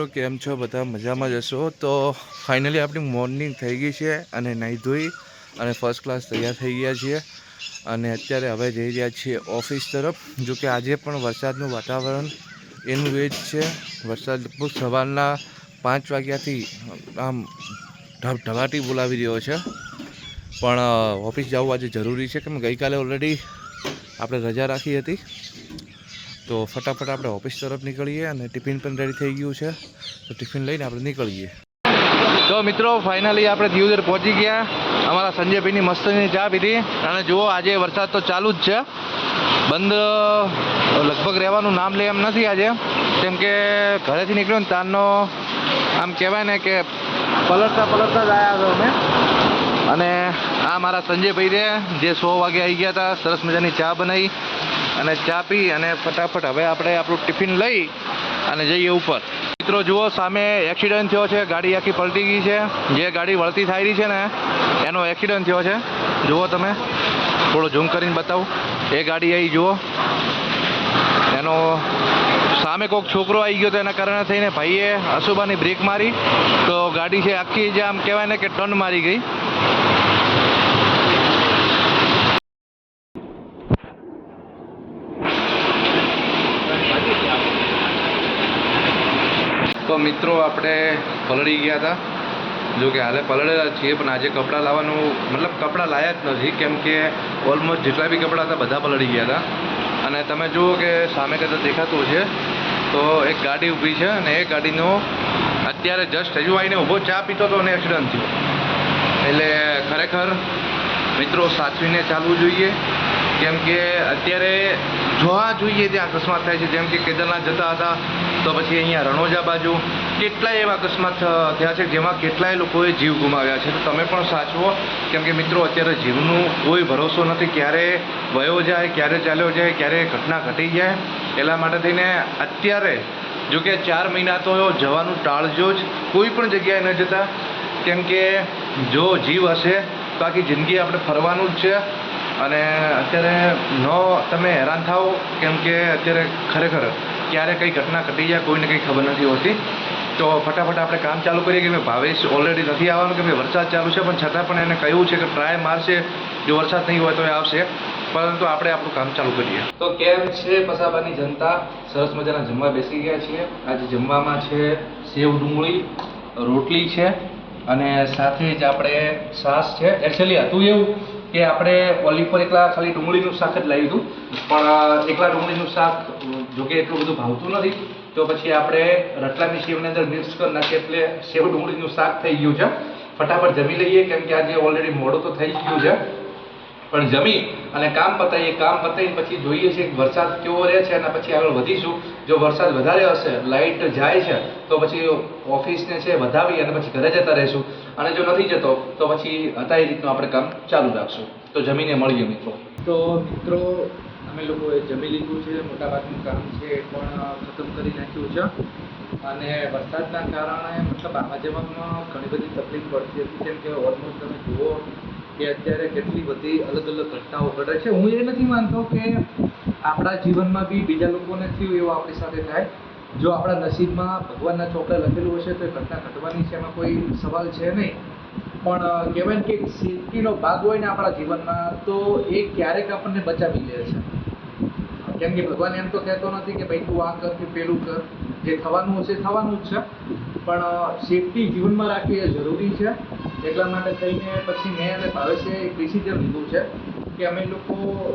તો કેમ છો બધા મજામાં જશો તો ફાઇનલી આપણી મોર્નિંગ થઈ ગઈ છે અને નાહી ધોઈ અને ફર્સ્ટ ક્લાસ તૈયાર થઈ ગયા છીએ અને અત્યારે હવે જઈ રહ્યા છીએ ઓફિસ તરફ. જો કે આજે પણ વરસાદનું વાતાવરણ એનું એ જ છે. વરસાદ લગભગ સવારના 5 વાગ્યાથી આમ ઢળાટી બોલાવી રહ્યો છે, પણ ઓફિસ જવું આજે જરૂરી છે કે ગઈકાલે ઓલરેડી આપણે રજા રાખી હતી. તો ફટાફટ આપણે ઓફિસ તરફ નીકળીએ અને ટિફિન પણ રેડી થઈ ગયું છે, તો ટિફિન લઈને આપણે નીકળીએ. તો મિત્રો ફાઇનલી આપણે દિયોદર પહોંચી ગયા. અમારા સંજયભાઈની મસ્તની ચા પીધી અને જુઓ આજે વરસાદ તો ચાલુ જ છે, બંધ લગભગ રહેવાનું નામ લે એમ નથી આજે, કેમ કે ઘરેથી નીકળ્યો ને તારનો આમ કહેવાય ને કે પલટતા જ આવ્યા છો અમે. અને આ મારા સંજયભાઈ છે જે 100 વાગે આવી ગયા હતા. સરસ મજાની ચા બનાવી અને ચા પી અને ફટાફટ હવે આપણે આપણું ટિફિન લઈ અને જઈએ ઉપર. મિત્રો જુઓ સામે એક્સિડન્ટ થયો છે, ગાડી આખી પલટી ગઈ છે. જે ગાડી વળતી થઈ રહી છે ને એનો એક્સિડન્ટ થયો છે. જુઓ તમે, થોડો ઝૂમ કરીને બતાવું. એ ગાડી આવી જુઓ, એનો સામે કોઈક છોકરો આવી ગયો તો એના કારણે થઈને ભાઈએ અશુભાની બ્રેક મારી તો ગાડી છે આખી જે આમ કહેવાય ને કે ટર્ન મારી ગઈ. તો મિત્રો આપણે પલળી ગયા હતા. જો કે હાલે પલળેલા છીએ, પણ આજે કપડાં લાવવાનું મતલબ કપડાં લાયા જ નથી, કેમ કે ઓલમોસ્ટ જેટલા બી કપડાં હતા બધા પલળી ગયા હતા. અને તમે જુઓ કે સામે કદાચ દેખાતું છે તો એક ગાડી ઊભી છે અને એ ગાડીનો અત્યારે જસ્ટ હજુ આવીને ઊભો ચા પીતો હતો અને એક્સિડન્ટ થયો. એટલે ખરેખર મિત્રો સાચવીને ચાલવું જોઈએ, કેમ કે અત્યારે જોવા જોઈએ ત્યાં અકસ્માત થાય છે. જેમ કે કેદારનાથ જતા હતા તો પછી અહીંયા રણોજા બાજુ કેટલાય એવા અકસ્માત થયા છે જેમાં કેટલાય લોકોએ જીવ ગુમાવ્યા છે. તો તમે પણ સાચવો, કેમ કે મિત્રો અત્યારે જીવનું કોઈ ભરોસો નથી, ક્યારે વયો જાય, ક્યારે ચાલ્યો જાય, ક્યારે ઘટના ઘટી જાય. એટલા માટે થઈને અત્યારે જો કે 4 મહિના તો જવાનું ટાળજો જ, કોઈ પણ જગ્યાએ ન જતા, કેમ કે જો જીવ હશે તો આખી જિંદગી આપણે ફરવાનું જ છે. અને અત્યારે ન તમે હેરાન થાઓ, કેમ કે અત્યારે ખરેખર ક્યારે કઈ ઘટના ઘટી જાય કોઈને કંઈ ખબર નથી હોતી. તો ફટાફટ આપણે કામ ચાલુ કરીએ, કે ભાવેશ ઓલરેડી નથી આવવાનું, કે વરસાદ ચાલુ છે, પણ છતાં પણ એને કહ્યું છે કે ટ્રાય મારશે, જો વરસાદ નહીં હોય તો એ આવશે, પરંતુ આપણે આપણું કામ ચાલુ કરીએ. તો કેમ છે પસાબાની જનતા? સરસ મજાના જમવા બેસી ગયા છીએ. આજે જમવામાં છે સેવ ડુંગળી, રોટલી છે અને સાથે જ આપણે છાશ છે. એકચ્યુઅલી હતું એવું કે આપણે ઓલી પર એકલા ખાલી ડુંગળીનું શાક જ લાવ્યું હતું, પણ એકલા ડુંગળીનું શાક જોકે એટલું બધું ભાવતું નથી, તો પછી આપણે રતલામી સેવની અંદર મિક્સ કરી નાખીએ એટલે સેવ ડુંગળીનું શાક થઈ ગયું છે. ફટાફટ જમી લઈએ, કેમ કે આજે ઓલરેડી મોડું તો થઈ ગયું છે, પણ જમી અને કામ પતાવીએ. કામ પતાવીને પછી જોઈએ છીએ વરસાદ કેવો રહે છે અને પછી આગળ વધીશું. જો વરસાદ વધારે હશે, લાઇટ જાય છે, તો પછી ઓફિસને છે વધાવી અને પછી ઘરે જતા રહીશું, અને જો નથી જતો તો પછી હતા એ રીતનું આપણે કામ ચાલુ રાખશું. તો જમીને મળીએ મિત્રો. તો મિત્રો અમે લોકોએ જમી લીધું છે, મોટાભાગનું કામ છે એ પણ ખતમ કરી નાખ્યું છે. અને વરસાદના કારણે મતલબ આવા જવામાં ઘણી બધી તકલીફ પડતી હતી, કેમ કે ઓલમોસ્ટ તમે જુઓ કે અત્યારે કેટલી બધી અલગ અલગ ઘટનાઓ ઘટે છે. હું એ નથી માનતો કે આપણા જીવનમાં બી બીજા લોકોને થયું એવું આપણી સાથે થાય. જો આપણા નસીબમાં ભગવાનના ચોપડે લખેલું હશે તો એ ઘટના ઘટવાની છે, એમાં કોઈ સવાલ છે નહીં. પણ કહેવાય ને કે સેફટીનો ભાગ હોય ને આપણા જીવનમાં, તો એ ક્યારેક આપણને બચાવી લે છે. કેમ કે ભગવાન એમ તો કહેતો નથી કે ભાઈ તું આ કર કે પેલું કર, જે થવાનું હશે થવાનું જ છે, પણ સેફટી જીવનમાં રાખવી એ જરૂરી છે. એટલા માટે થઈને પછી મેં અને ભાવેશે એક ડિસિઝન લીધું છે કે અમે લોકો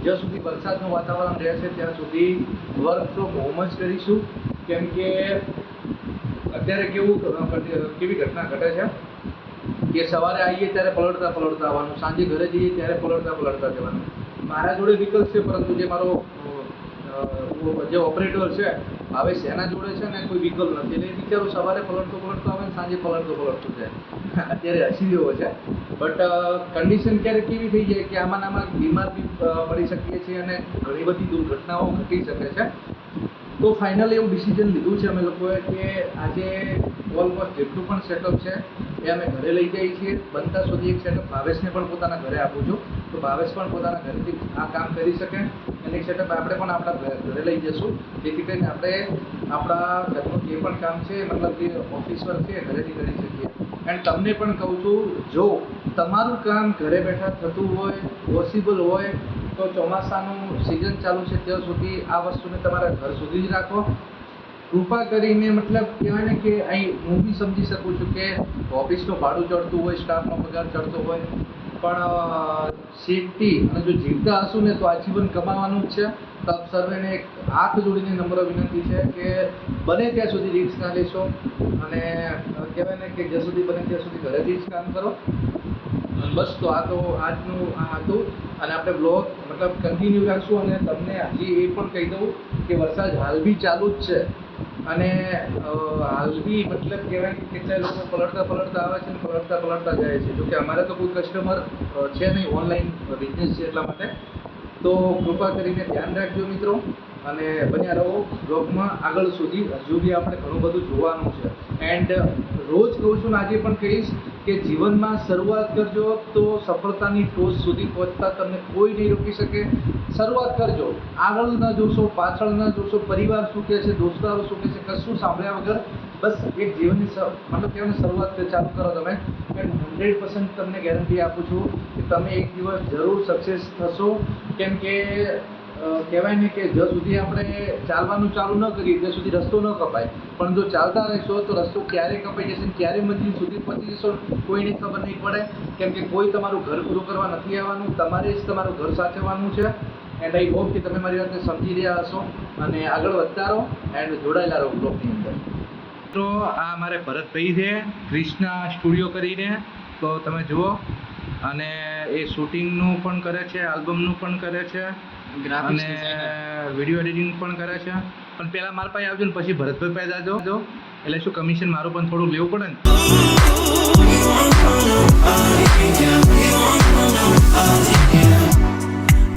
જ્યાં સુધી વરસાદનું વાતાવરણ રહે છે ત્યાં સુધી વર્ક ફ્રોમ હોમ જ કરીશું. કેમ કે અત્યારે કેવી ઘટના ઘટે છે કે સવારે આવીએ ત્યારે પલળતા આવવાનું, સાંજે ઘરે જઈએ ત્યારે પલળતા જવાનું. મારા જોડે વિકલ્પ છે, પરંતુ જે મારો જે ઓપરેટર છે હવે એના જોડે છે ને કોઈ વિકલ્પ નથી, એટલે બિચારો સવારે પલળતો આવે ને સાંજે પલળતો જાય. અત્યારે હસી રહ્યો છે, બટ કન્ડિશન ક્યારેક કેવી થઈ જાય કે આમાં બીમાર બી પડી શકીએ છીએ અને ઘણી બધી દુર્ઘટનાઓ ઘટી શકે છે. તો ફાઇનલી એવું ડિસિઝન લીધું છે અમે લોકોએ કે આજે ઓલમોસ્ટ જેટલું પણ સેટઅપ છે એ અમે ઘરે લઈ જઈએ છીએ. બનતા સુધી એક સેટઅપ ભાવેશને પણ પોતાના ઘરે આપું છું. તો ભાવેશ પણ પોતાના ઘરેથી આ કામ કરી શકે. એની સેટઅપ આપણે પણ આપણા ઘરે લઈ જઈશું, જેથી કરીને આપણે આપણા ઘરનું જે પણ કામ છે મતલબ કે ઓફિસ વર્ક છે ઘરેથી કરી શકીએ. એન્ડ તમને પણ કહું છું, જો તમારું કામ ઘરે બેઠા થતું હોય, પોસિબલ હોય, તો ચોમાસાનું સિઝન ચાલુ છે ત્યાં સુધી આ વસ્તુને તમારા ઘર સુધી જ રાખો. કૃપા કરીને મતલબ કહેવાય ને કે અહીં હું બી સમજી શકું છું કે ઓફિસનું ભાડું ચડતું હોય, સ્ટાફનો પગાર ચડતો હોય, પણ સેફટી અને જો જીવતા હશું ને તો આજીવન કમાવાનું જ છે. તો આપ સર્વેને એક હાથ જોડીને નમ્ર વિનંતી છે કે બને ત્યાં સુધી રિસ્ક ના લેશો અને કહેવાય ને કે જ્યાં સુધી બને ત્યાં સુધી ઘરેથી જ કામ કરો. બસ તો આ તો આજનું આ હતું અને આપણે બ્લોગ મતલબ કન્ટિન્યુ રાખશું. અને તમને હજી એ પણ કહી દઉં કે વરસાદ હાલ બી ચાલુ જ છે અને હાલ બી મતલબ કહેવાય કે કેટલાય લોકો પલટતા આવે છે અને પલટતા જાય છે. જોકે અમારે તો કોઈ કસ્ટમર છે નહીં, ઓનલાઈન બિઝનેસ છે એટલા માટે. તો કૃપા કરીને ધ્યાન રાખજો મિત્રો અને બન્યા રહો બ્લોગમાં આગળ સુધી. હજુ બી આપણે ઘણું બધું જોવાનું છે. એન્ડ રોજ કહું છું ને આજે પણ કહીશ કે જીવનમાં શરૂઆત કરજો તો સફળતાની ટોચ સુધી પહોંચતા તમને કોઈ નહીં રોકી શકે. શરૂઆત કરજો, આગળ ન જોશો, પાછળ ન જોશો, પરિવાર શું કહે છે, દોસ્તારો શું કહે છે, કશું સાંભળ્યા વગર બસ એક જીવનની મતલબ કહેવાય શરૂઆત ચાલુ કરો તમે. એન્ડ 100% તમને ગેરંટી આપું છું કે તમે એક દિવસ જરૂર સક્સેસ થશો. કેમ કે કહેવાય ને કે જ્યાં સુધી આપણે ચાલવાનું ચાલુ ન કરીએ ત્યાં સુધી રસ્તો ન કપાય, પણ જો ચાલતા રહેશો તો રસ્તો ક્યારે કપાઈ જશે, ક્યારે મંજિલ સુધી પહોંચી જશો કોઈને ખબર નહીં પડે. કેમ કે કોઈ તમારું ઘર પૂરું કરવા નથી આવવાનું, તમારે જ તમારું ઘર સાચવવાનું છે. એન્ડ આઈ હોપ કે તમે મારી વાતને સમજી રહ્યા હશો અને આગળ વધતા રહો એન્ડ જોડાયેલા રહો બ્લોગની અંદર. તો આ મારે ભરતભાઈ છે ક્રિષ્ના સ્ટુડિયો કરીને, તો તમે જુઓ. અને એ શૂટિંગનું પણ કરે છે, આલ્બમનું પણ કરે છે અને વિડીયો એડિટિંગ પણ કરે છે. પણ પહેલાં મારા પાસે આવજો ને પછી ભરતભાઈ પાસે જાજો, એટલે શું કમિશન મારું પણ થોડું લેવું પડે ને.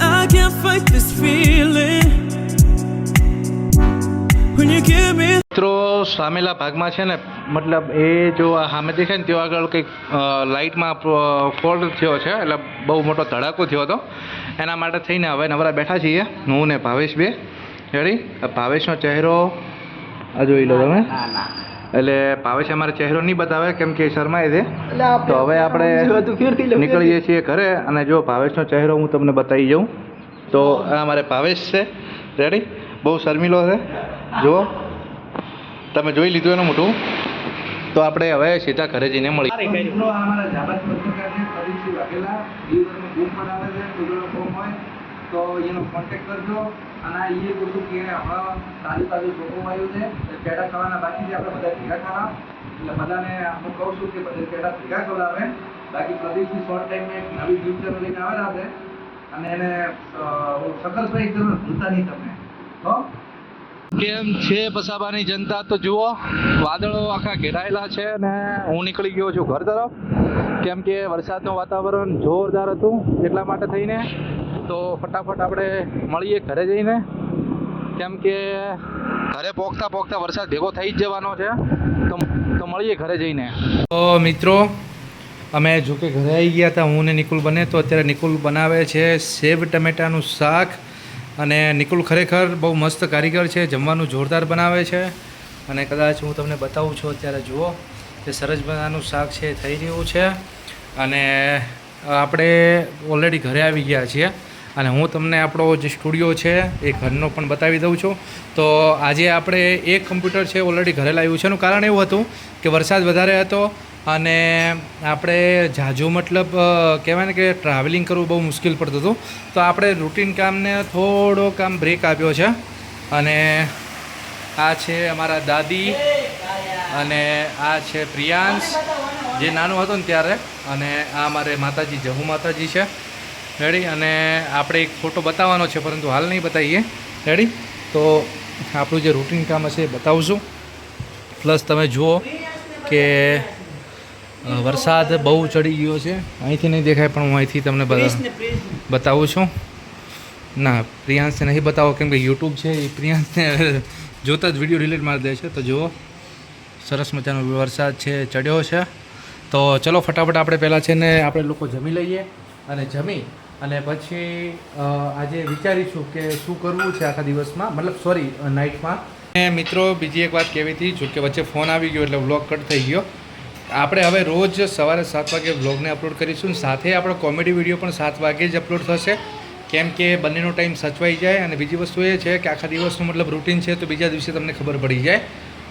I can't fight this feeling when you give me. મિત્રો સામેલા ભાગમાં છે ને મતલબ એ જો આ સામે દેખાય ને ત્યાં આગળ કંઈક લાઇટમાં ફોલ્ટ થયો છે, એટલે બહુ મોટો ધડાકો થયો હતો. એના માટે થઈને હવે નવરા બેઠા છીએ હું ને ભાવેશ બે. રેડી? ભાવેશનો ચહેરો આ જોઈ લો તમે. એટલે ભાવેશ અમારો ચહેરો નહીં બતાવે કેમ કે શરમાય છે. તો હવે આપણે નીકળીએ છીએ ઘરે અને જો ભાવેશનો ચહેરો હું તમને બતાવી જાઉં તો આ અમારે ભાવેશ છે. રેડી? બહુ શર્મિલો છે, જુઓ તમે જોઈ લીધું એનું મોટું. તો આપણે હવે સીધા ઘરે જઈને મળીએ. તો એનો કોન્ટેક્ટ કરજો. અને આ એ બોલું કે હમણાં તાજું જોખમ આવ્યું છે, પેડા ખાવાના બાકી છે, આપણે બધા ભેગા ખાવા. એટલે બધાને હું કહું છું કે બધા પેડા ભેગા ખવડાવે. બાકી પ્રદીપની શોર્ટ ટાઈમમાં એક નવી યુટ્યુબ ચેનલ લઈને આવેલા છે અને એને સકલભાઈ એકદમ ભૂલતા નહીં તમે. હો કેમ છે પસાબાની જનતા? તો જુઓ વાદળો આખા ઘેરાયેલા છે અને હું નીકળી ગયો છું ઘર તરફ. કેમ કે વરસાદનું વાતાવરણ જોરદાર હતું એટલા માટે થઈને. તો ફટાફટ આપણે મળીએ ઘરે જઈને, કેમ કે ઘરે પોગતા વરસાદ ભેગો થઈ જ જવાનો છે. તો મળીએ ઘરે જઈને. તો મિત્રો અમે જો કે ઘરે આવી ગયા હતા, હું ને નિકુલ બને. તો અત્યારે નિકુલ બનાવે છે સેવ ટમેટાનું શાક અને નિકુલ ખરેખર બહુ મસ્ત કારીગર છે, જમવાનું જોરદાર બનાવે છે. અને કદાચ હું તમને બતાવું છું અત્યારે જુઓ કે સરસ મજાનું શાક છે થઈ રહ્યું છે. અને આપણે ઓલરેડી ઘરે આવી ગયા છીએ અને હું તમને આપણો જે સ્ટુડિયો છે એ ઘરનો પણ બતાવી દઉં છું. તો આજે આપણે એક કમ્પ્યુટર છે ઓલરેડી ઘરે લાવ્યું છે. એનું કારણ એવું હતું કે વરસાદ વધારે હતો અને આપણે ઝાઝુ મતલબ કહેવાય ને કે ટ્રાવેલિંગ કરવું બહુ મુશ્કેલ પડતું હતું. તો આપણે રૂટીન કામને થોડો કામ બ્રેક આપ્યો છે. અને આ છે અમારા દાદી અને આ છે પ્રિયાંશ જે નાનો હતો ને ત્યારે. અને આ અમારે માતાજી જહુ માતાજી છે. રેડી? અને આપણે એક ફોટો બતાવવાનો છે પરંતુ હાલ નહીં બતાવીએ. રેડી? તો આપણું જે રૂટીન કામ હશે એ બતાવશું. પ્લસ તમે જુઓ કે વરસાદ બહુ ચડી ગયો છે. અહીંથી નહીં દેખાય પણ હું અહીંથી તમને બતાવું છું. ના, પ્રિયાંશને નહીં બતાવો કેમ કે યુટ્યુબ છે એ પ્રિયાંશને જોતા જ વિડીયો ડિલીટ મારી દે છે. તો જુઓ સરસ મજાનો વરસાદ છે ચડ્યો છે. તો ચલો ફટાફટ આપણે પહેલાં છે ને આપણે લોકો જમી લઈએ અને જમી અને પછી આજે વિચારીશું કે શું કરવું છે આખા દિવસમાં, મતલબ સોરી નાઇટમાં. અને મિત્રો બીજી એક વાત કહેવી હતી, જો કે વચ્ચે ફોન આવી ગયો એટલે વ્લોગ કટ થઈ ગયો. આપણે હવે રોજ સવારે 7 વાગે વ્લોગને અપલોડ કરીશું, સાથે આપણો કોમેડી વિડીયો પણ 7 વાગે જ અપલોડ થશે, કેમ કે બંનેનો ટાઈમ સચવાઈ જાય. અને બીજી વસ્તુ એ છે કે આખા દિવસનું મતલબ રૂટીન છે તો બીજા દિવસે તમને ખબર પડી જાય.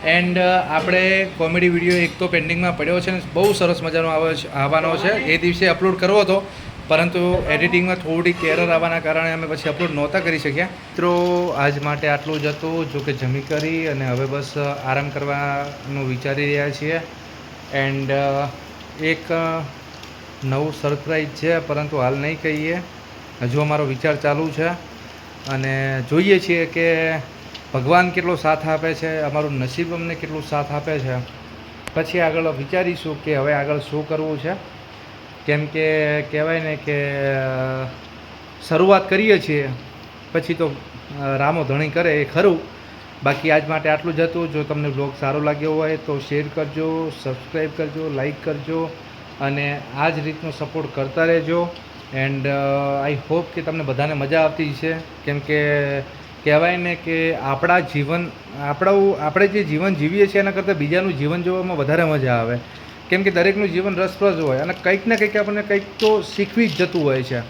એન્ડ આપણે કોમેડી વિડીયો એક તો પેન્ડિંગમાં પડ્યો છે ને બહુ સરસ મજાનો આવવાનો છે, એ દિવસે અપલોડ કરવો હતો, પરંતુ એડિટિંગમાં થોડીક એરર આવવાના કારણે અમે પછી અપલોડ નહોતા કરી શક્યા. મિત્રો આજ માટે આટલું જ હતું, જો કે જમી કરી અને હવે બસ આરામ કરવાનું વિચારી રહ્યા છીએ. એન્ડ એક નવું સરપ્રાઈઝ છે, પરંતુ હાલ નહીં કહીએ, હજુ અમારો વિચાર ચાલુ છે અને જોઈએ છીએ કે ભગવાન કેટલો સાથ આપે છે, અમારું નસીબ અમને કેટલું સાથ આપે છે. પછી આગળ વિચારીશું કે હવે આગળ શું કરવું છે, કેમ કે કહેવાય ને કે શરૂઆત કરીએ છીએ પછી તો રામો ધણી કરે એ ખરું. બાકી આજ માટે આટલું જ હતું. જો તમને બ્લોગ સારો લાગ્યો હોય તો શેર કરજો, સબસ્ક્રાઈબ કરજો, લાઈક કરજો અને આ જ રીતનો સપોર્ટ કરતા રહેજો. એન્ડ આઈ હોપ કે તમને બધાને મજા આવતી છે, કેમ કે કહેવાય ને કે આપણે જે જીવન જીવીએ છીએ એના કરતાં બીજાનું જીવન જોવામાં વધારે મજા આવે, કેમ કે દરેકનું જીવન રસપ્રદ હોય અને કંઈક ને કંઈક આપણને કંઈક તો શીખવી જ જતું હોય છે.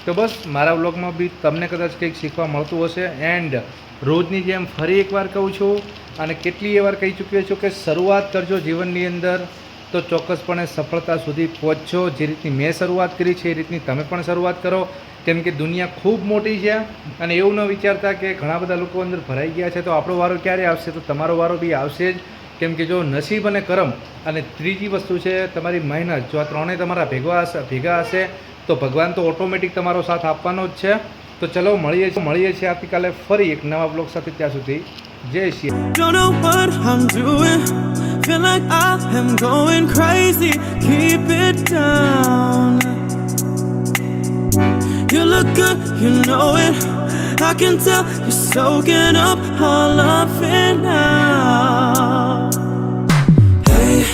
તો બસ મારા વ્લોગમાં બી તમને કદાચ કંઈક શીખવા મળતું હશે. એન્ડ રોજની જેમ ફરી એકવાર કહું છું અને કેટલીય વાર કહી ચૂક્યો છું કે શરૂઆત કરજો જીવનની અંદર તો ચોક્કસપણે સફળતા સુધી પહોંચજો. જે રીતની મેં શરૂઆત કરી છે એ રીતની તમે પણ શરૂઆત કરો, કેમ કે દુનિયા ખૂબ મોટી છે. અને એવું ન વિચારતા કે ઘણા બધા લોકો અંદર ભરાઈ ગયા છે તો આપણો વારો ક્યારે આવશે, તો તમારો વારો બી આવશે જ. કેમ કે જો નસીબ અને કરમ અને ત્રીજી વસ્તુ છે તમારી મહેનત, જો આ ત્રણેય તમારા ભેગા હશે તો ભગવાન તો ઓટોમેટિક તમારો સાથ આપવાનો જ છે. તો ચલો મળીએ છીએ આવતીકાલે ફરી એક નવા બ્લોગ સાથે. ત્યાં સુધી જય Shri. Don't know what I'm doing, feel like I am going crazy, keep it down. You look good, you know it, I can tell you're soaking up all of it.